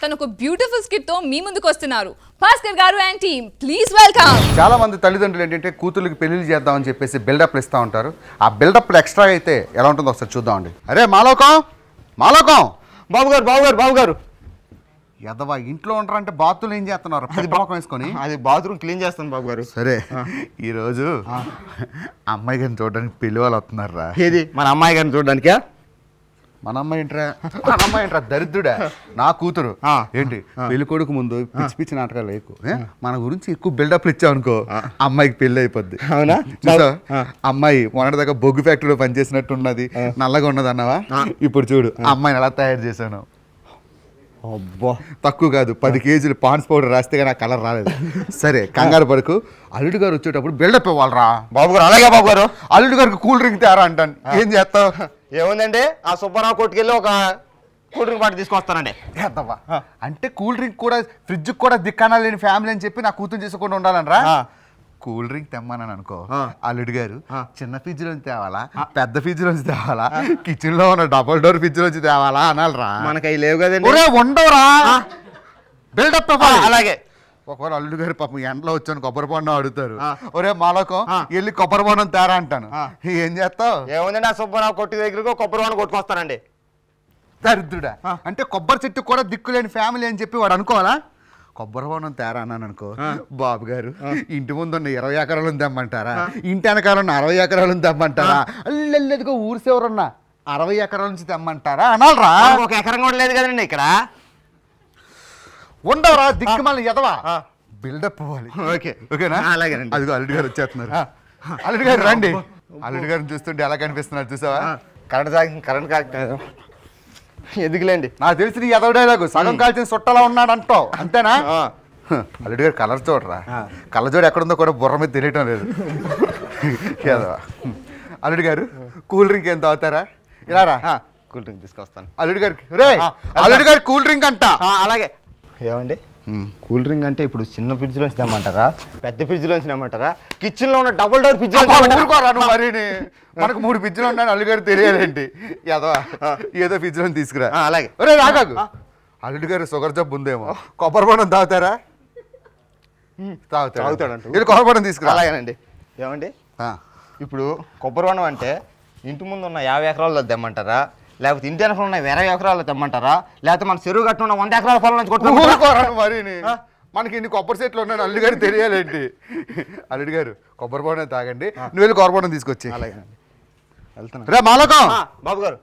తను ఒక beautiful skit తో మీ ముందుకు వస్తున్నారు. భాస్కర్ గారు అండ్ టీమ్, ప్లీజ్ వెల్కమ్. చాలా మంది తల్లిదండ్రులు ఏంటంటే కూతుర్లకి పెళ్లిళ్ళు చేద్దామని చెప్పేసి బిల్డప్లు ఇస్తూ ఉంటారు. ఆ బిల్డప్లు ఎక్స్ట్రా అయితే ఎలా ఉంటుందో ఒకసారి చూద్దామండి. అరే మాలోకం బాబు గారు ఎదవా ఇంట్లో ఉంటారంటే బాత్రూమ్ ఏం చేస్తున్నారు? పెద్దలోకం వేసుకొని. అది బాత్రూమ్ క్లీన్ చేస్తాను బాబు గారు. సరే ఈరోజు అమ్మాయి గారిని చూడడానికి పెళ్లి వాళ్ళు వస్తున్నారా? ఏది మన అమ్మాయి గారిని చూడడానికా? మన అమ్మాయి ఏంట్రా దరిద్రుడా, నా కూతురు. ఏంటి పెళ్లి కొడుకు ముందు పిచ్చి పిచ్చి నాటకాలు ఎక్కువ మన గురించి ఎక్కువ బిల్డప్లు ఇచ్చావు అనుకో, అమ్మాయికి పెళ్లి అయిపోద్ది. అవునా? చూసా అమ్మాయి మొన్నటి దాకా బొగ్గు ఫ్యాక్టరీలో పనిచేసినట్టు ఉన్నది, నల్లగా ఉన్నది అన్నావా? ఇప్పుడు చూడు అమ్మాయిని ఎలా తయారు చేశాను. అబ్బా తక్కువ కాదు, 10 కేజీలు పాన్స్ పౌడర్ రాస్తే కానీ ఆ కలర్ రాలేదు. సరే కంగారు పడుకు, అల్లుడు గారు వచ్చేటప్పుడు బిల్డప్ ఇవ్వాలరా. బాబు గారు అలాగే బాబు గారు. అల్లుడు గారికి కూల్ డ్రింక్ తేరా అంటాను. ఏం చేస్తావు? ఏముందండి, ఆ సుబ్బారావు కొట్టుకెళ్ళి ఒక కూల్ డ్రింక్ పాటు తీసుకొస్తానండి. అంటే కూల్ డ్రింక్ కూడా ఫ్రిడ్జ్ కూడా దిక్కానా లేని ఫ్యామిలీ అని చెప్పి నా కూతురు చేసుకుంటూ ఉండాలనరా? కూల్ డ్రింక్ తెమ్మన్నాను అనుకో, అల్లుడు గారు చిన్న ఫ్రిడ్జ్ లోంచి తేవాలా, పెద్ద ఫ్రిడ్జ్ లోంచి తేవాలా, కిచెన్ లో ఉన్న డబుల్ డోర్ ఫ్రిడ్జ్ లోంచి తేవాలా అనాలరా? మనకి అవి లేవు కదండి. ఉండవురా, బిల్డప్. అలాగే ఒకవేళ అల్లుడు గారు పాపం ఎండలో వచ్చాను కొబ్బరి బొండం అడుగుతారు, ఒరే మాలోకం వెళ్ళి కొబ్బరి బొండం తేరా అంటాను. ఏం చేస్తావు? ఏముందండి, ఆ సుబ్బారావు కొట్టు దగ్గరకు కొబ్బరి వాడిని కొట్టుకొస్తానండి. దరిద్రుడా, అంటే కొబ్బరి చెట్టు కూడా దిక్కులేని ఫ్యామిలీ అని చెప్పి వాడు అనుకోవాలా? కొబ్బరి బొండం తేరా అన్నాను అనుకో, బాబు గారు ఇంటి ముందు ఉన్న 20 ఎకరాలను తెమ్మంటారా, ఇంటి వెనకాల ఉన్న 60 ఎకరాలను తెమ్మంటారా, అల్లెల్లెదిగో ఊరి చివరున్న 60 ఎకరాల నుంచి తెమ్మంటారా అనాలరా? ఒక ఎకరం కూడా లేదు కదండి ఇక్కడ. ఉండవరా దిక్కు మళ్ళీ ఎదవా, బిల్డప్ ఇవ్వాలి. ఓకేనా? అలాగేనండి. అదిగో అల్లుడు గారు వచ్చేస్తున్నారు. అల్లుడు గారు రండి. అల్లుడు గారిని చూస్తుంటే ఎలా కనిపిస్తున్నారు చూసావా? కరెంట్ ఎదుగులేండి. నాకు తెలిసి నీ ఎదవ డైలాగు సగం కాల్చిన చుట్టలా ఉన్నాడు అంటావు, అంతేనా? అల్లుడు గారు కలర్ చూడరా, కళ్ళజోడు ఎక్కడుందో కూడా బుర్ర మీద తెలియటం లేదు. అల్లుడు గారు కూల్ డ్రింక్ ఏం తాగుతారా? ఇలా రా, కూల్ డ్రింక్ తీసుకొస్తాను. అల్లుడు గారికి అల్లుడు గారు కూల్ డ్రింక్ అంట. అలాగే. ఏమండి, కూల్ డ్రింక్ అంటే ఇప్పుడు చిన్న ఫ్రిడ్జ్ లోంచి తెమ్మంటారా, పెద్ద ఫ్రిడ్జ్ లోంచి తెమ్మంటారా, కిచెన్ లో ఉన్న డబుల్ డోర్ ఫ్రిడ్జ్ మరి మనకు 3 ఫ్రిడ్జ్లు ఉన్నాను అల్లుడు గారు తెలియాలేంటి? ఏదో ఫ్రిడ్జ్ లో తీసుకురా. అలాగే. రాగాకు, అల్లుడు గారు షుగర్ జబ్బు ఉందేమో, కొబ్బరి బొండం తాగుతారా? తాగుతాడంట. కొబ్బరి బొండం తీసుకురా. అలాగేనండి. ఏమండి, ఇప్పుడు కొబ్బరి బొండం అంటే ఇంటి ముందు ఉన్న 50 ఎకరాల్లో తెమ్మంటారా, లేకపోతే ఇంటి వెనకాల ఉన్న 20 ఎకరాల్లో తెమ్మంటారా, లేకపోతే మన చెరువు కట్టు ఉన్న 100 ఎకరాల పొలం నుంచి కొట్టుకోరా? మరి మనకి ఇన్ని కొబ్బరి చెట్లు ఉన్నాను అల్లుడు గారు తెలియాలేంటి? అల్లుడు గారు కొబ్బరి బొండం తాగండి, నువ్వు వెళ్ళి కొబ్బరి బొండం తీసుకొచ్చి. అలాగేనండి, వెళ్తాను. రే మాలోకం, బాబు గారు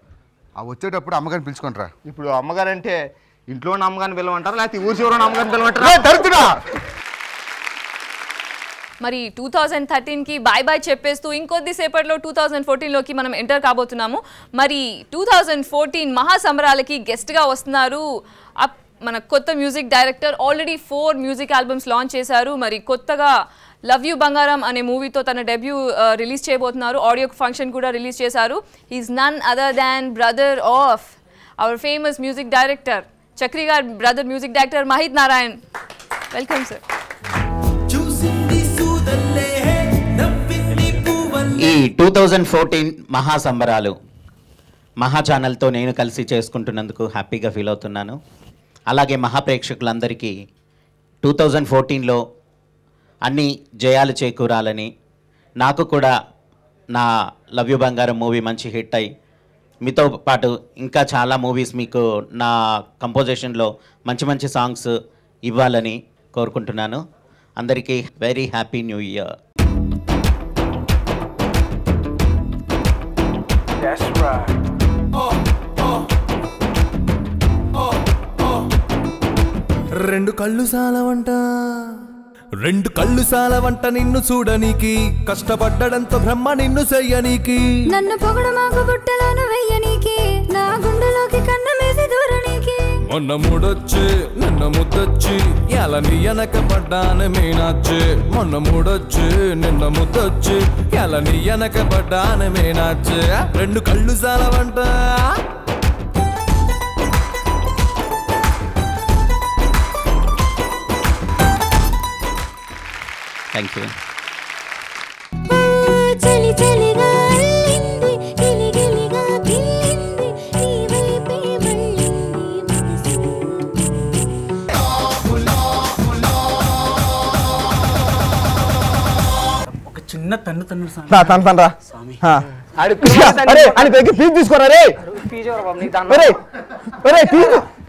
వచ్చేటప్పుడు అమ్మగారిని పిలుచుకుంటారా. ఇప్పుడు అమ్మగారు అంటే ఇంట్లో ఉన్న అమ్మగారిని పిలవమంటారా, లేకపోతే ఊరి చివరి అమ్మగారిని పిలవమంటారా? దరిద్రుడా. మరి 2013కి బాయ్ బాయ్ చెప్పేస్తూ ఇంకొద్దిసేపట్లో 2014లోకి మనం ఎంటర్ కాబోతున్నాము. మరి 2014 మహాసంబరాలకి గెస్ట్గా వస్తున్నారు మన కొత్త music director. Already 4 music albums launch చేశారు. మరి కొత్తగా లవ్ యూ బంగారం అనే మూవీతో తన డెబ్యూ రిలీజ్ చేయబోతున్నారు. ఆడియో ఫంక్షన్ కూడా రిలీజ్ చేశారు. Is none other than brother of our famous music director Chakri గారు brother music director Mahit Narayan. Welcome sir. ఈ 2014 మహాసంబరాలు మహా ఛానల్తో నేను కలిసి చేసుకుంటున్నందుకు హ్యాపీగా ఫీల్ అవుతున్నాను. అలాగే మహాప్రేక్షకులందరికీ 2014లో అన్ని జయాలు చేకూరాలని, నాకు కూడా నా లవ్ యూ బంగారం మూవీ మంచి హిట్ అయ్యి మీతో పాటు ఇంకా చాలా మూవీస్ మీకు నా కంపోజిషన్లో మంచి మంచి సాంగ్స్ ఇవ్వాలని కోరుకుంటున్నాను. అందరికీ వెరీ హ్యాపీ న్యూ ఇయర్. రెండు కళ్ళు సాలవంట నిన్ను చూడనీకి, కష్టపడ్డంతో బ్రహ్మ నిన్ను చెయ్యనీకి, నన్ను పొగడ మాకు బుట్టలను వెయ్యనీకి, నా గుండెలోకి కన్నమేసి దూరనీకి. మొన్న మూడొచ్చి నిన్న ముద్దొచ్చి ఎలా నీ వెనక పడ్డాను మీనాచ్చి, మొన్న మూడొచ్చి నిన్న ముద్దొచ్చి ఎలా నీ వెనక పడ్డాను మీనాచ్చి. రెండు కళ్ళు సాలవంట. Thank you. చలి చలిగా అల్లింది, గిలి గిలిగా గిల్లింది, నీ వైపే మళ్ళింది మనసు. చిన్న తన్ను తన్ను స్వామి. తనరా అరే అని పెట్టి ఫీజు తీసుకోరా రే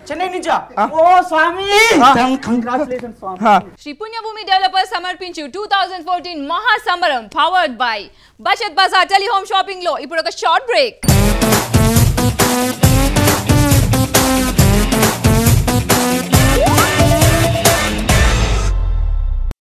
చెన్నై నుంచా? ఓ స్వామి కంగ్రాచులేషన్స్ స్వామి. శ్రీ పుణ్యభూమి డెవలపర్స్ సమర్పించు 2014 మహాసంబరం powered by Bachat Bazar టెలిహోమ్ shopping లో ఇప్పుడు ఒక షార్ట్ బ్రేక్.